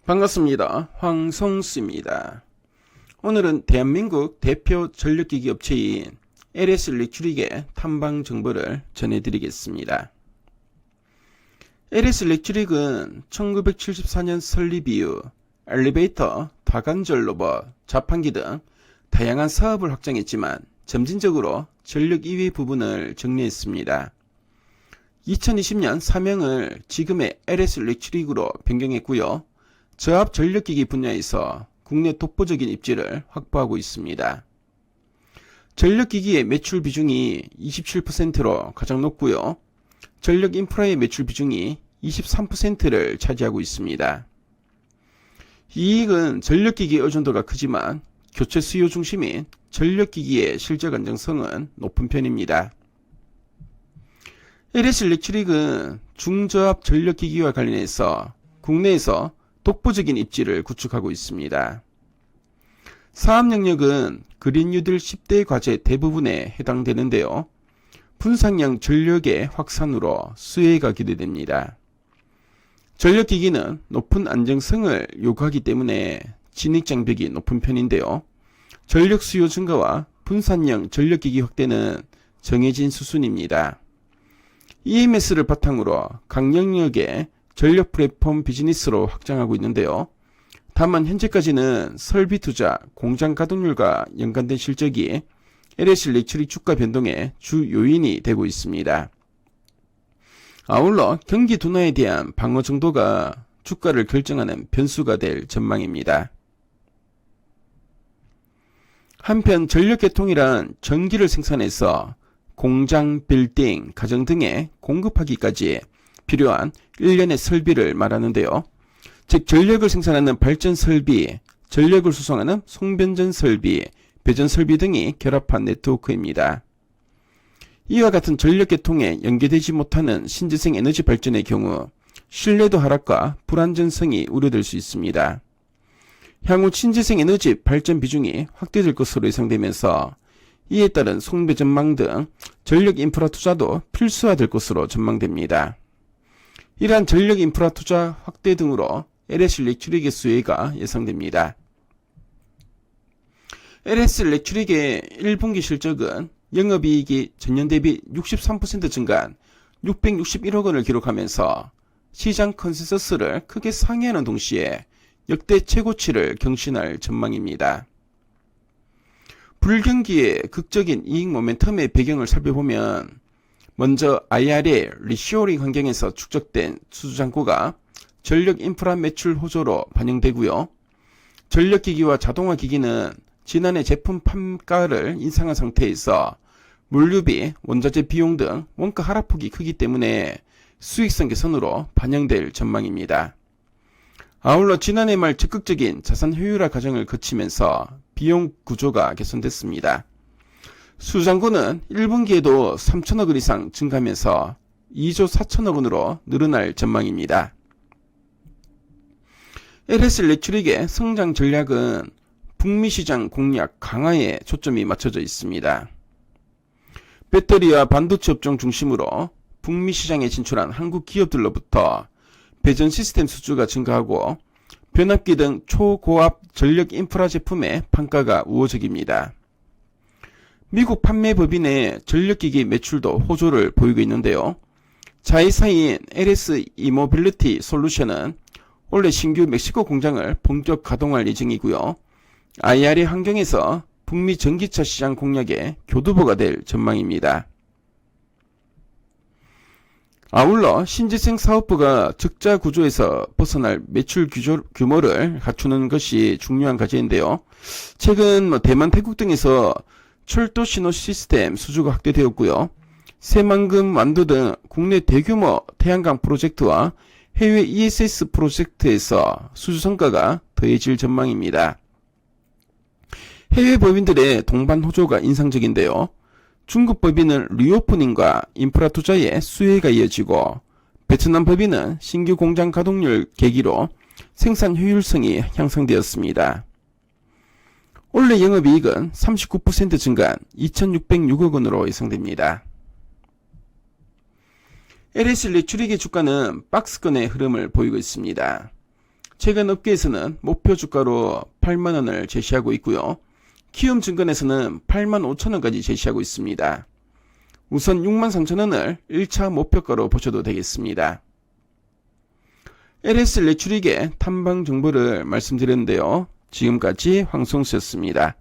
반갑습니다. 황성수입니다. 오늘은 대한민국 대표 전력기기 업체인 LS 일렉트릭의 탐방 정보를 전해드리겠습니다. LS 일렉트릭은 1974년 설립 이후 엘리베이터, 다관절 로봇, 자판기 등 다양한 사업을 확장했지만 점진적으로 전력 이외 부분을 정리했습니다. 2020년 사명을 지금의 LS 일렉트릭으로 변경했고요. 저압 전력기기 분야에서 국내 독보적인 입지를 확보하고 있습니다. 전력기기의 매출 비중이 27%로 가장 높고요. 전력 인프라의 매출 비중이 23%를 차지하고 있습니다. 이익은 전력기기 의존도가 크지만 교체 수요 중심인 전력기기의 실적 안정성은 높은 편입니다. LS 일렉트릭은 중저압 전력기기와 관련해서 국내에서 독보적인 입지를 구축하고 있습니다. 사업 영역은 그린 뉴딜 10대 과제 대부분에 해당되는데요. 분산형 전력의 확산으로 수혜가 기대됩니다. 전력기기는 높은 안정성을 요구하기 때문에 진입장벽이 높은 편인데요. 전력 수요 증가와 분산형 전력기기 확대는 정해진 수순입니다. EMS를 바탕으로 각 영역의 전력 플랫폼 비즈니스로 확장하고 있는데요. 다만 현재까지는 설비 투자, 공장 가동률과 연관된 실적이 LS 일렉트릭 주가 변동의 주 요인이 되고 있습니다. 아울러 경기 둔화에 대한 방어 정도가 주가를 결정하는 변수가 될 전망입니다. 한편 전력계통이란 전기를 생산해서 공장, 빌딩, 가정 등에 공급하기까지 필요한 일련의 설비를 말하는데요. 즉 전력을 생산하는 발전 설비, 전력을 수송하는 송변전 설비, 배전 설비 등이 결합한 네트워크입니다. 이와 같은 전력계통에 연계되지 못하는 신재생 에너지 발전의 경우 신뢰도 하락과 불안전성이 우려될 수 있습니다. 향후 신재생 에너지 발전 비중이 확대될 것으로 예상되면서 이에 따른 송배전망 등 전력 인프라 투자도 필수화될 것으로 전망됩니다. 이러한 전력 인프라 투자 확대 등으로 LS 일렉트릭의 수혜가 예상됩니다. LS 일렉트릭의 1분기 실적은 영업이익이 전년 대비 63% 증가한 661억 원을 기록하면서 시장 컨센서스를 크게 상회하는 동시에 역대 최고치를 경신할 전망입니다. 불경기의 극적인 이익 모멘텀의 배경을 살펴보면 먼저 IRA 리쇼어링 환경에서 축적된 수주잔고가 전력 인프라 매출 호조로 반영되고요. 전력기기와 자동화기기는 지난해 제품 판가를 인상한 상태에서 물류비, 원자재 비용 등 원가 하락폭이 크기 때문에 수익성 개선으로 반영될 전망입니다. 아울러 지난해 말 적극적인 자산 효율화 과정을 거치면서 비용 구조가 개선됐습니다. 수주잔고는 1분기에도 3천억 원 이상 증가하면서 2조 4천억 원으로 늘어날 전망입니다. LS 일렉트릭의 성장 전략은 북미 시장 공략 강화에 초점이 맞춰져 있습니다. 배터리와 반도체 업종 중심으로 북미 시장에 진출한 한국 기업들로부터 배전 시스템 수주가 증가하고 변압기 등 초고압 전력 인프라 제품의 판가가 우호적입니다. 미국 판매 법인의 전력기기 매출도 호조를 보이고 있는데요. 자회사인 LS 이모빌리티 솔루션은 올해 신규 멕시코 공장을 본격 가동할 예정이고요. IRA 환경에서 북미 전기차 시장 공략의 교두보가 될 전망입니다. 아울러 신재생 사업부가 적자 구조에서 벗어날 매출 규모를 갖추는 것이 중요한 과제인데요. 최근 대만, 태국 등에서 철도 신호 시스템 수주가 확대되었고요. 새만금, 완도 등 국내 대규모 태양광 프로젝트와 해외 ESS 프로젝트에서 수주 성과가 더해질 전망입니다. 해외 법인들의 동반 호조가 인상적인데요. 중국 법인은 리오프닝과 인프라 투자에 수혜가 이어지고 베트남 법인은 신규 공장 가동률 계기로 생산 효율성이 향상되었습니다. 올해 영업이익은 39% 증가한 2,606억 원으로 예상됩니다. LS 일렉트릭의 주가는 박스권의 흐름을 보이고 있습니다. 최근 업계에서는 목표 주가로 8만원을 제시하고 있고요. 키움증권에서는 8만 5천원까지 제시하고 있습니다. 우선 6만 3천원을 1차 목표가로 보셔도 되겠습니다. LS 레추릭의 탐방 정보를 말씀드렸는데요. 지금까지 황송수였습니다.